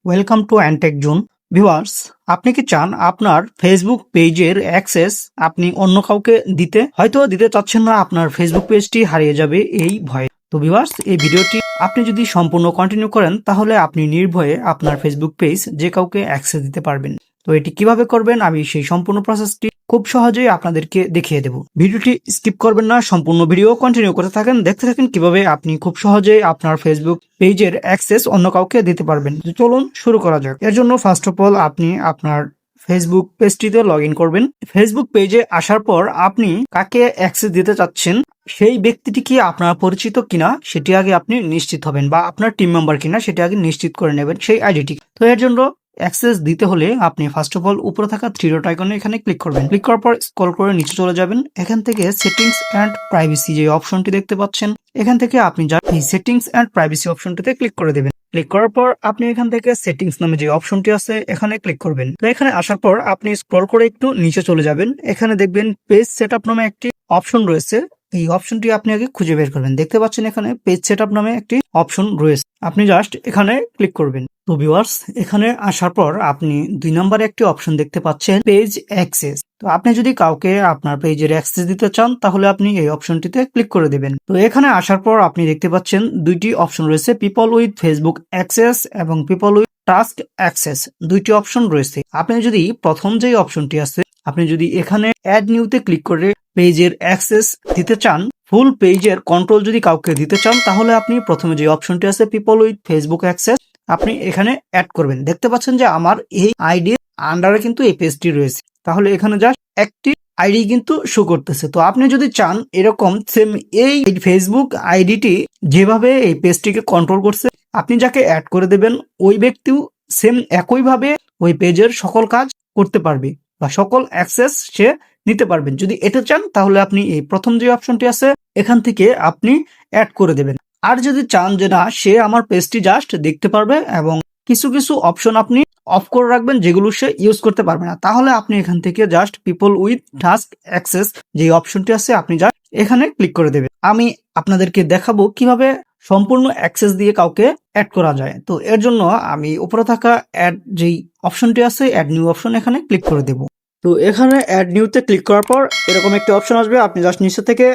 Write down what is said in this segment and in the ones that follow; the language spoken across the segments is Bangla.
Welcome to Antech Zone. Viewers, আপনি কি চান আপনার ফেসবুক পেজের অ্যাক্সেস আপনি অন্য কাউকে দিতে চাচ্ছেন না, আপনার ফেসবুক পেজটি হারিয়ে যাবে এই ভয়ে? তো ভিউয়ার্স, এই ভিডিওটি আপনি যদি সম্পূর্ণ কন্টিনিউ করেন তাহলে আপনি নির্ভয়ে আপনার ফেসবুক পেজ যে কাউকে অ্যাক্সেস দিতে পারবেন। তো এটি কিভাবে করবেন আমি সেই সম্পূর্ণ প্রসেসটি খুব সহজেই আপনাদেরকে দেখিয়ে দেব। ভিডিওটি স্কিপ করবেন না, সম্পূর্ণ ভিডিও কন্টিনিউ করতে থাকেন, দেখতে থাকেন কিভাবে আপনি খুব সহজেই আপনার ফেসবুক পেজের অ্যাক্সেস অন্য কাউকে দিতে পারবেন। তো চলুন শুরু করা যাক। এর জন্য ফার্স্ট অফ অল আপনি আপনার ফেসবুক পেজটিতে লগ ইন করবেন। ফেসবুক পেজে আসার পর আপনি কাকে অ্যাক্সেস দিতে চাচ্ছেন সেই ব্যক্তিটি কি আপনার পরিচিত কিনা সেটি আগে আপনি নিশ্চিত হবেন, বা আপনার টিম মেম্বার কিনা সেটি আগে নিশ্চিত করে নেবেন সেই আইডিটি। তো এর জন্য অ্যাক্সেস দিতে হলে আপনি ফার্স্ট অফ অল উপরে থাকা থ্রি ডট আইকনে এখানে ক্লিক করবেন। ক্লিক করার পর স্ক্রল করে নিচে চলে যাবেন। এখান থেকে সেটিংস অ্যান্ড প্রাইভেসি যে অপশনটি দেখতে পাচ্ছেন, এখান থেকে আপনি এই সেটিংস অ্যান্ড প্রাইভেসি অপশনটিতে ক্লিক করে দেবেন। ক্লিক করার পর আপনি এখান থেকে সেটিংস নামে যে অপশনটি আছে এখানে ক্লিক করবেন। তো এখানে আসার পর আপনি স্ক্রল করে একটু নিচে চলে যাবেন। এখানে দেখবেন পেজ সেটআপ নামে একটি অপশন রয়েছে। এই অপশনটি আপনি আগে খুঁজে বের করবেন। দেখতে পাচ্ছেন এখানে পেজ সেটআপ নামে একটি অপশন রয়েছে, আপনি জাস্ট এখানে ক্লিক করবেন। তো ভিউয়ার্স, এখানে আসার পর আপনি 2 নম্বরে একটি অপশন দেখতে পাচ্ছেন পেজ অ্যাক্সেস। তো আপনি যদি কাউকে আপনার পেজের অ্যাক্সেস দিতে চান তাহলে আপনি এই অপশনটিতে ক্লিক করে দেবেন। তো এখানে আসার পর আপনি দেখতে পাচ্ছেন দুইটি অপশন রয়েছে, পিপল উইথ ফেসবুক অ্যাক্সেস এবং পিপল উইথ টাস্ক অ্যাক্সেস। দুইটি অপশন রয়েছে। আপনি যদি প্রথম যে অপশনটি আছে, আপনি যদি এখানে অ্যাড নিউতে ক্লিক করে পেজের অ্যাক্সেস দিতে চান, ফুল পেজের কন্ট্রোল যদি কাউকে দিতে চান, তাহলে আপনি প্রথমে যে অপশনটি আছে পিপল উইথ ফেসবুক অ্যাক্সেস আপনি এখানে অ্যাড করবেন। দেখতে পাচ্ছেন যে আমার এই আইডির আন্ডারে কিন্তু এই পেজটি রয়েছে, তাহলে এখানে জাস্ট একটি আইডি কিন্তু শো করতেছে। তো আপনি যদি চান এরকম সেম এই ফেসবুক আইডিটি যেভাবে এই পেজটিকে কন্ট্রোল করছে, আপনি যাকে অ্যাড করে দেবেন ওই ব্যক্তিও সেম একইভাবে ওই পেজের সকল কাজ করতে পারবে বা সকল অ্যাক্সেস সে নিতে পারবেন। যদি এটা চান তাহলে আপনি এই প্রথম যে অপশনটি আছে এখান থেকে আপনি অ্যাড করে দেবেন। আর যদি চান যে না, সে আমার পেজটি জাস্ট দেখতে পারবে এবং কিছু কিছু অপশন আপনি অফ করে রাখবেন যেগুলো সে ইউজ করতে পারবে না, তাহলে আপনি এখান থেকে just people with task access যে অপশনটি আছে আপনি জাস্ট এখানে ক্লিক করে দেবেন। আমি আপনাদেরকে দেখাবো কিভাবে সম্পূর্ণ অ্যাক্সেস দিয়ে কাউকে অ্যাড করা যায়। তো এর জন্য আমি উপরে থাকা অ্যাড যেই অপশনটি আছে অ্যাড নিউ অপশন এখানে ক্লিক করে দেব। তো এখানে অ্যাড নিউতে ক্লিক করার পর এরকম একটি অপশন আসবে, আপনি জাস্ট নিচে থেকে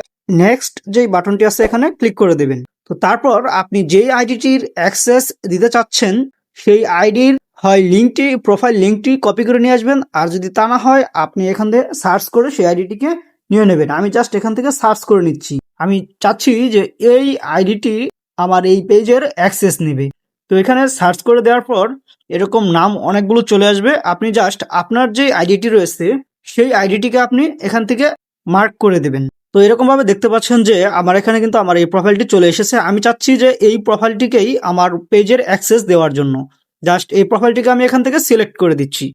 নেক্সট যেই বাটনটি আছে এখানে ক্লিক করে দেবেন। তো তারপর আপনি যেই আইডিটির অ্যাক্সেস দিতে চাচ্ছেন সেই আইডির হয় লিঙ্কটি, প্রোফাইল লিঙ্কটি কপি করে নিয়ে আসবেন, আর যদি তা না হয় আপনি এখান থেকে সার্চ করে সেই আইডিটিকে নিয়ে নেবেন। আমি জাস্ট এখান থেকে সার্চ করে নিচ্ছি, আমি চাচ্ছি যে এই আইডিটি আমার এই পেজের অ্যাক্সেস নেবে। তো এখানে সার্চ করে দেওয়ার পর এরকম নাম অনেকগুলো চলে আসবে, আপনি জাস্ট আপনার যে আইডিটি রয়েছে সেই আইডিটিকে আপনি এখান থেকে মার্ক করে দেবেন। তো এরকম ভাবে দেখতে পাচ্ছেন যে আমার এখানে কিন্তু আমার এই প্রোফাইলটি চলে এসেছে। আমি চাচ্ছি যে এই প্রোফাইলটিকেই আমার পেজের অ্যাক্সেস দেওয়ার জন্য জাস্ট এই প্রোফাইলটিকে আমি এখান থেকে সিলেক্ট করে দিচ্ছি।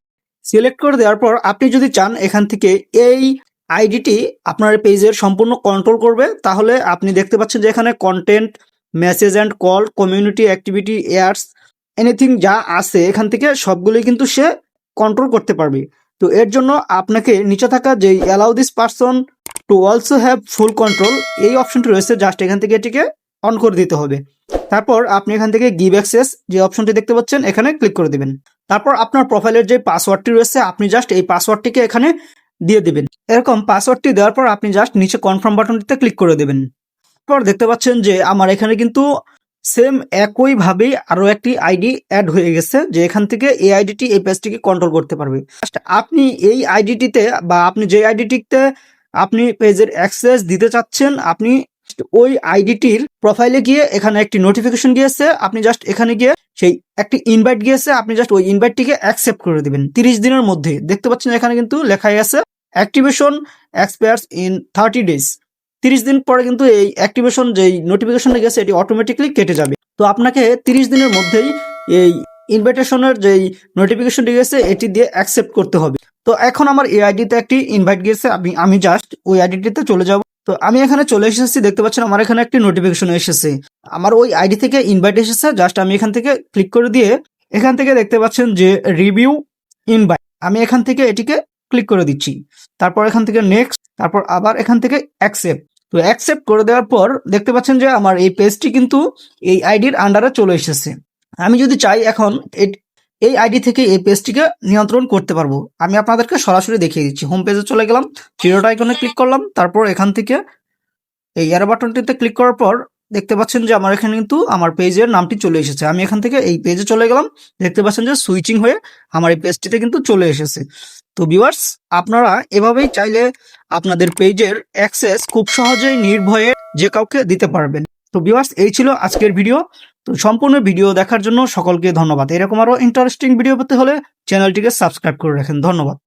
সিলেক্ট করে দেওয়ার পর আপনি যদি চান এখান থেকে এই আইডিটি আপনার পেজের সম্পূর্ণ কন্ট্রোল করবে, তাহলে আপনি দেখতে পাচ্ছেন যে এখানে content, message and call, community activity, ears, anything যা আছে এখান থেকে সবগুলোই কিন্তু সে কন্ট্রোল করতে পারবে। তো এর জন্য আপনাকে নিচে থাকা যে allow this person to also have full control এই অপশনটি রয়েছে, জাস্ট এখান থেকে এটিকে অন করে দিতে হবে। তারপর আপনি এখান থেকে গিভ অ্যাক্সেস যে অপশনটি দেখতে পাচ্ছেন এখানে ক্লিক করে দিবেন। তারপর আপনার প্রোফাইলের যে পাসওয়ার্ডটি রয়েছে আপনি জাস্ট এই পাসওয়ার্ডটিকে এখানে দিয়ে দিবেন। এরকম পাসওয়ার্ডটি দেওয়ার পর আপনি জাস্ট নিচে কনফার্ম বাটনটিতে ক্লিক করে দেবেন। তারপর দেখতে পাচ্ছেন যে আমার এখানে কিন্তু সেম একইভাবেই আরো একটি আইডি অ্যাড হয়ে গেছে, যে এখান থেকে এই আইডিটি এই পেজটিকে কন্ট্রোল করতে পারবে। আপনি এই আইডিটিতে বা আপনি যে আইডিটিতে আপনি পেজের অ্যাক্সেস দিতে চাচ্ছেন, আপনি ওই আইডিটির প্রোফাইলে গিয়ে এখানে একটি নোটিফিকেশন গিয়েছে, আপনি জাস্ট এখানে গিয়ে সেই একটি ইনভাইট গিয়েছে, আপনি জাস্ট ওই ইনভাইটটিকে অ্যাকসেপ্ট করে দিবেন 30 দিনের মধ্যে। দেখতে পাচ্ছেন এখানে কিন্তু লেখাই আছে অ্যাক্টিভেশন এক্সপায়ার্স ইন 30 ডেজ। 30 দিন পরে কিন্তু এই অ্যাক্টিভেশন যেই নোটিফিকেশনটা গেছে এটি অটোমেটিকলি কেটে যাবে। তো আপনাকে 30 দিনের মধ্যেই এই ইনভাইটেশনের যেই নোটিফিকেশনটি গেছে এটি দিয়ে অ্যাকসেপ্ট করতে হবে। তো এখন আমার এই আইডিতে একটি ইনভাইট গিয়েছে, আমি জাস্ট ওই আইডিটিতে চলে যাব। তো আমি এখানে চলে এসেছি, দেখতে পাচ্ছেন আমার এখানে একটি নোটিফিকেশন এসেছে, আমার ওই আইডি থেকে ইনভাইট এসেছে। জাস্ট আমি এখান থেকে ক্লিক করে দিয়ে এখান থেকে দেখতে পাচ্ছেন যে রিভিউ ইনভাইট, আমি এখান থেকে এটিকে ক্লিক করে দিচ্ছি। তারপর এখান থেকে নেক্সট, তারপর আবার এখান থেকে অ্যাকসেপ্ট। তো অ্যাকসেপ্ট করে দেওয়ার পর দেখতে পাচ্ছেন যে আমার এই পেজটি কিন্তু এই আইডির আন্ডারে চলে এসেছে। আমি যদি চাই এখন এই আইডি থেকে এই পেজটিকে নিয়ন্ত্রণ করতে পারবো। আমি আপনাদেরকে সরাসরি দেখিয়ে দিচ্ছি। হোম পেজে চলে গেলাম, থ্রি ডট আইকনে ক্লিক করলাম, তারপর এখান থেকে এই অ্যারো বাটনটিতে ক্লিক করার পর দেখতে পাচ্ছেন যে আমার এখানে কিন্তু আমার পেজের নামটি চলে এসেছে। আমি এখান থেকে এই পেজে চলে গেলাম, দেখতে পাচ্ছেন যে সুইচিং হয়ে আমার এই পেজটিতে কিন্তু চলে এসেছে। তো ভিউয়ার্স, আপনারা এভাবেই চাইলে আপনাদের পেজের অ্যাক্সেস খুব সহজেই নির্ভয়ে যে কাউকে দিতে পারবেন। তো ভিউয়ার্স, এই ছিল আজকের ভিডিও। তো সম্পূর্ণ ভিডিও দেখার জন্য সকলকে ধন্যবাদ। এরকম আরো ইন্টারেস্টিং ভিডিও পেতে হলে চ্যানেলটিকে সাবস্ক্রাইব করে রাখেন। ধন্যবাদ।